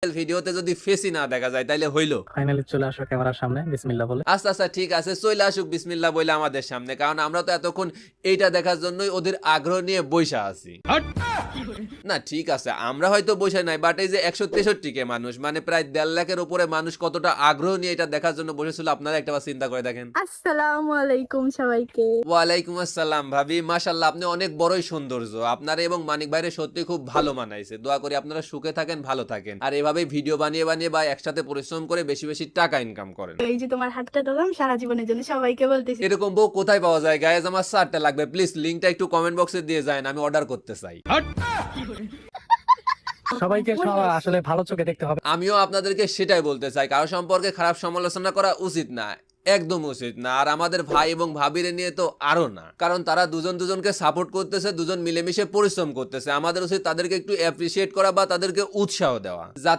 ভিডিওতে যদি ফেসই না দেখা যায় তাইলে হইলো। ফাইনালি চলে আসো ক্যামেরার সামনে বিসমিল্লাহ বলে। আচ্ছা আচ্ছা ঠিক আছে, চলে আসুক বিসমিল্লাহ বলে আমাদের সামনে, কারণ আমরা তো এতক্ষণ এইটা দেখার জন্যই ওদের আগ্রহ নিয়ে বইসা আছি। না ঠিক আছে, আমরা হয়তো বসে নাই, বাট এই যে 163 কে মানুষ, মানে প্রায় 1.5 লাখের উপরে মানুষ কতটা আগ্রহ নিয়ে এটা দেখার জন্য বসেছিল আপনারা একটাবার চিন্তা করে দেখেন। আসসালামু আলাইকুম সবাইকে। ওয়ালাইকুম আসসালাম ভাবি, মাশাআল্লাহ আপনি অনেক বড়ই সৌন্দর্য, আপনার এবং মানিক ভাইয়ের সত্যি খুব ভালো মানাইছে। দোয়া করি আপনারা সুখে থাকেন, ভালো থাকেন, আর এভাবে ভিডিও বানিয়ে বানিয়ে বা একসাথে পরিশ্রম করে বেশি বেশি টাকা ইনকাম করেন। এই যে তোমার হাতটা দিলাম সারা জীবনের জন্য, সবাইকে বলতেছি। এরকম বউ কোথায় পাওয়া যায় গায়েস? আমার শার্টটা লাগবে, প্লিজ লিংকটা একটু কমেন্ট বক্সে দিয়ে যান, আমি অর্ডার করতে চাই। সবাইকে আসলে ভালো চোখে দেখতে হবে। আমিও আপনাদেরকে সেটাই বলতে চাই, কারো সম্পর্কে খারাপ সমালোচনা করা উচিত না, একদম উচিত না। আর আমাদের ভাই এবং ভাবিরে নিয়ে তো আরো না, কারণ তারা দুজন দুজনকে সাপোর্ট করতেছে, দুজন মিলেমিশে পরিশ্রম করতেছে। আমাদের উচিত তাদেরকে একটু অ্যাপ্রিসিয়েট করা বা তাদেরকে উৎসাহ দেওয়া, যাতে